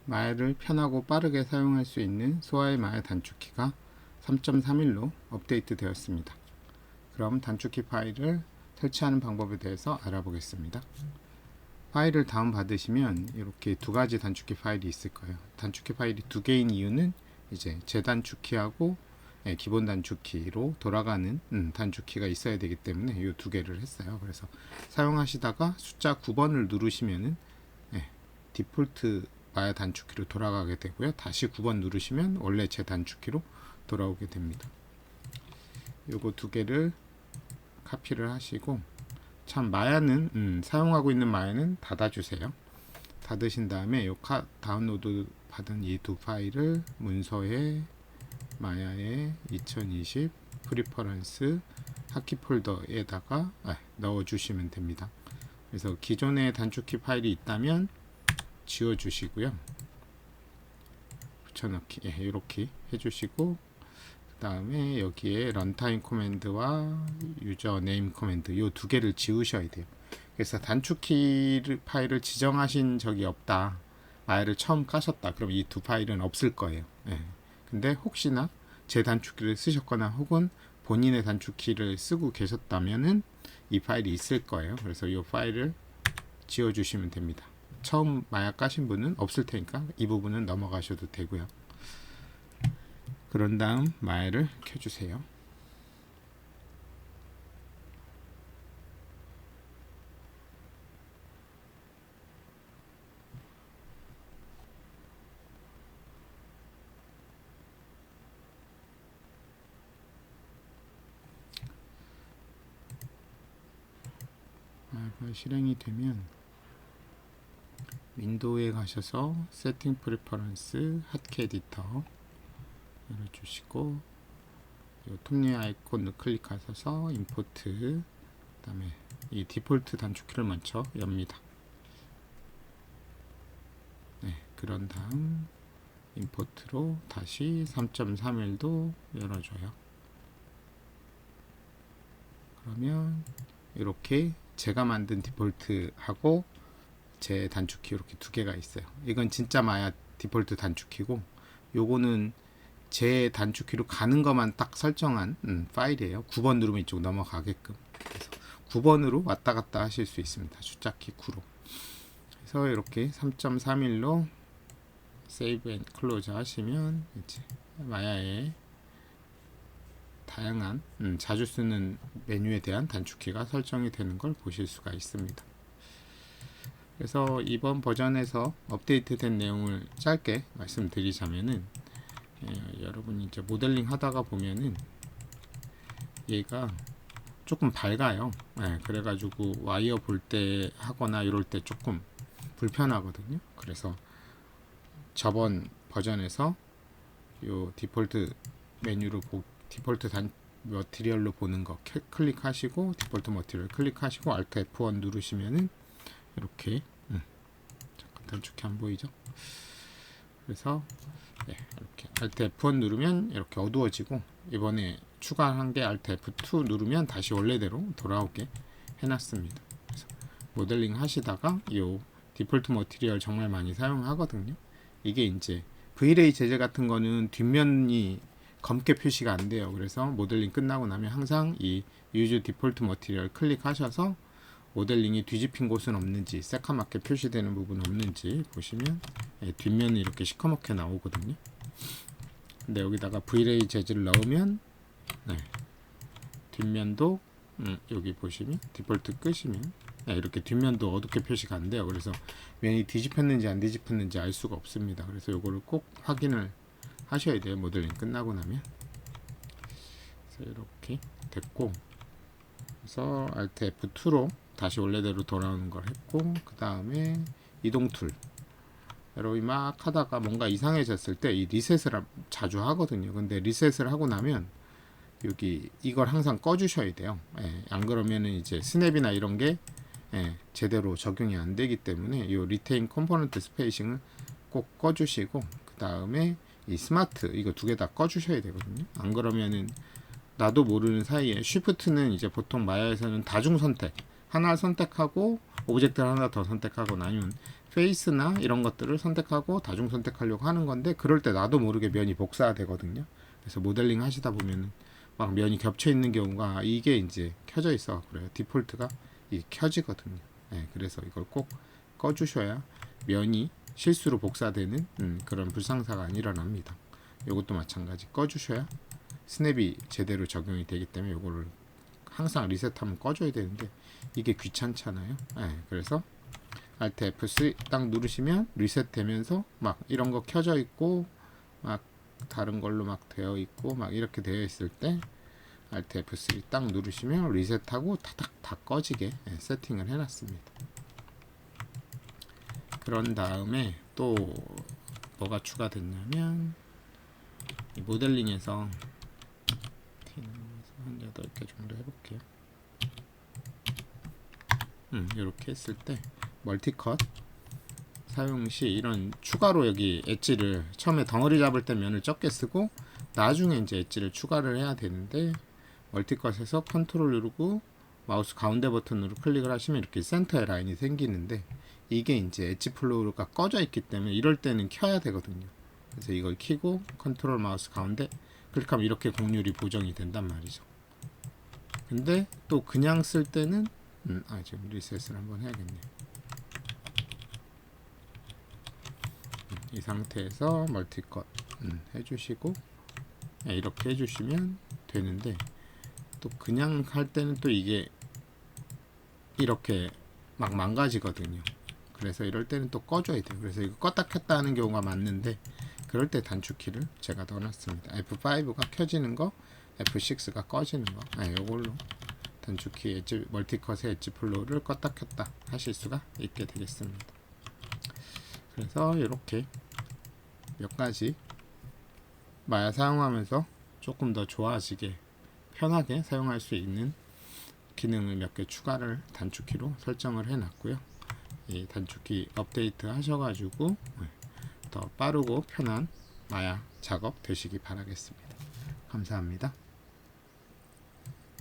마야를 편하고 빠르게 사용할 수 있는 소아의 마야 단축키가 3.31로 업데이트 되었습니다. 그럼 단축키 파일을 설치하는 방법에 대해서 알아보겠습니다. 파일을 다운받으시면 이렇게 두 가지 단축키 파일이 있을 거예요. 단축키 파일이 두 개인 이유는 이제 재단축키하고 기본 단축키로 돌아가는 단축키가 있어야 되기 때문에 이 두 개를 했어요. 그래서 사용하시다가 숫자 9번을 누르시면은 디폴트 마야 단축키로 돌아가게 되고요. 다시 9번 누르시면 원래 제 단축키로 돌아오게 됩니다. 요거 두 개를 카피를 하시고, 참 마야는 사용하고 있는 마야는 닫아주세요. 닫으신 다음에 요 다운로드 받은 이 두 파일을 문서에 마야의 2020 프리퍼런스 하키 폴더에다가 넣어주시면 됩니다. 그래서 기존의 단축키 파일이 있다면 지워주시고요. 붙여넣기 이렇게 해주시고, 그 다음에 여기에 런타임 코맨드와 유저 네임 코맨드 이 두 개를 지우셔야 돼요. 그래서 단축키 파일을 지정하신 적이 없다, 마야를 처음 까셨다, 그럼 이 두 파일은 없을 거예요. 근데 혹시나 제 단축키를 쓰셨거나 혹은 본인의 단축키를 쓰고 계셨다면은 이 파일이 있을 거예요. 그래서 이 파일을 지워주시면 됩니다. 처음 마야 까신 분은 없을 테니까 이 부분은 넘어가셔도 되고요. 그런 다음 마야를 켜주세요. 마야가 실행이 되면 윈도우에 가셔서 세팅 프리퍼런스 핫키 에디터 열어주시고, 톱니 아이콘을 클릭하셔서 임포트, 그 다음에 이 디폴트 단축키를 먼저 엽니다. 그런 다음 임포트로 다시 3.31도 열어줘요. 그러면 이렇게 제가 만든 디폴트하고 제 단축키 이렇게 두 개가 있어요. 이건 진짜 마야 디폴트 단축키고, 요거는 제 단축키로 가는 것만 딱 설정한 파일이에요. 9번 누르면 이쪽 넘어가게끔. 그래서 9번으로 왔다 갔다 하실 수 있습니다. 숫자키 9로. 그래서 이렇게 3.31로 세이브 앤 클로즈 하시면 이제 마야의 다양한 자주 쓰는 메뉴에 대한 단축키가 설정이 되는 걸 보실 수가 있습니다. 그래서 이번 버전에서 업데이트된 내용을 짧게 말씀드리자면은, 여러분이 이제 모델링 하다가 보면은 얘가 조금 밝아요. 그래가지고 와이어 볼 때 하거나 이럴 때 조금 불편하거든요. 그래서 저번 버전에서 요 디폴트 메뉴로 디폴트 머티리얼로 보는 거 클릭하시고, 디폴트 머티리얼 클릭하시고 Alt F1 누르시면은 이렇게 잠깐 단축키 안 보이죠? 그래서 이렇게 Alt F1 누르면 이렇게 어두워지고, 이번에 추가한 게 Alt F2 누르면 다시 원래대로 돌아오게 해놨습니다. 그래서 모델링 하시다가 이 디폴트 머티리얼 정말 많이 사용하거든요. 이게 이제 V-ray 재질 같은 거는 뒷면이 검게 표시가 안 돼요. 그래서 모델링 끝나고 나면 항상 이 Use Default Material 클릭하셔서 모델링이 뒤집힌 곳은 없는지, 새카맣게 표시되는 부분 없는지 보시면 뒷면은 이렇게 시커멓게 나오거든요. 근데 여기다가 V-ray 재질을 넣으면 뒷면도 여기 보시면 디폴트 끄시면 이렇게 뒷면도 어둡게 표시가 안 돼요. 그래서 면이 뒤집혔는지 안 뒤집혔는지 알 수가 없습니다. 그래서 이거를 꼭 확인을 하셔야 돼요. 모델링 끝나고 나면. 그래서 이렇게 됐고, 그래서 Alt F2로 다시 원래대로 돌아오는 걸 했고, 그 다음에 이동 툴, 여러분이 막 하다가 뭔가 이상해졌을 때 이 리셋을 자주 하거든요. 근데 리셋을 하고 나면 여기 이걸 항상 꺼주셔야 돼요. 안 그러면은 이제 스냅이나 이런 게 제대로 적용이 안 되기 때문에 이 리테인 컴포넌트 스페이싱을 꼭 꺼주시고, 그 다음에 이 스마트 이거 두 개 다 꺼주셔야 되거든요. 안 그러면은 나도 모르는 사이에 쉬프트는 이제 보통 마야에서는 다중 선택, 하나 선택하고 오브젝트를 하나 더 선택하거나 아니면 페이스나 이런 것들을 선택하고 다중 선택하려고 하는 건데, 그럴 때 나도 모르게 면이 복사되거든요. 그래서 모델링 하시다 보면 막 면이 겹쳐 있는 경우가, 이게 이제 켜져 있어 그래요. 디폴트가 이게 켜지거든요. 네, 그래서 이걸 꼭 꺼주셔야 면이 실수로 복사되는 그런 불상사가 안 일어납니다. 이것도 마찬가지 꺼주셔야 스냅이 제대로 적용이 되기 때문에 이거를 항상 리셋하면 꺼줘야 되는데 이게 귀찮잖아요. 네, 그래서 Alt F3 딱 누르시면 리셋 되면서 막 이런 거 켜져 있고 막 다른 걸로 막 되어 있고 막 이렇게 되어 있을 때 Alt F3 딱 누르시면 리셋하고 타닥 다 꺼지게 세팅을 해놨습니다. 그런 다음에 또 뭐가 추가됐냐면, 이 모델링에서 한 8개 정도 해볼게요. 이렇게 했을 때 멀티컷 사용 시 이런 추가로 여기 엣지를 처음에 덩어리 잡을 때 면을 적게 쓰고 나중에 이제 엣지를 추가를 해야 되는데, 멀티컷에서 컨트롤 누르고 마우스 가운데 버튼으로 클릭을 하시면 이렇게 센터에 라인이 생기는데, 이게 이제 엣지 플로우가 꺼져 있기 때문에 이럴 때는 켜야 되거든요. 그래서 이걸 켜고 컨트롤 마우스 가운데 클릭하면 이렇게 곡률이 보정이 된단 말이죠. 근데 또 그냥 쓸 때는 지금 리셋을 한번 해야겠네요. 이 상태에서 멀티컷 해주시고 이렇게 해주시면 되는데, 또 그냥 할 때는 또 이게 이렇게 막 망가지거든요. 그래서 이럴 때는 또 꺼줘야 돼요. 그래서 이거 껐다 켰다 하는 경우가 많는데, 그럴 때 단축키를 제가 넣어놨습니다. F5가 켜지는 거, F6가 꺼지는 거, 이걸로 단축키 엣지, 멀티컷의 엣지 플로우를 껐다 켰다 하실 수가 있게 되겠습니다. 그래서 이렇게 몇 가지 마야 사용하면서 조금 더 좋아지게 편하게 사용할 수 있는 기능을 몇 개 추가를 단축키로 설정을 해 놨고요. 이 단축키 업데이트 하셔가지고 더 빠르고 편한 마야 작업 되시기 바라겠습니다. 감사합니다.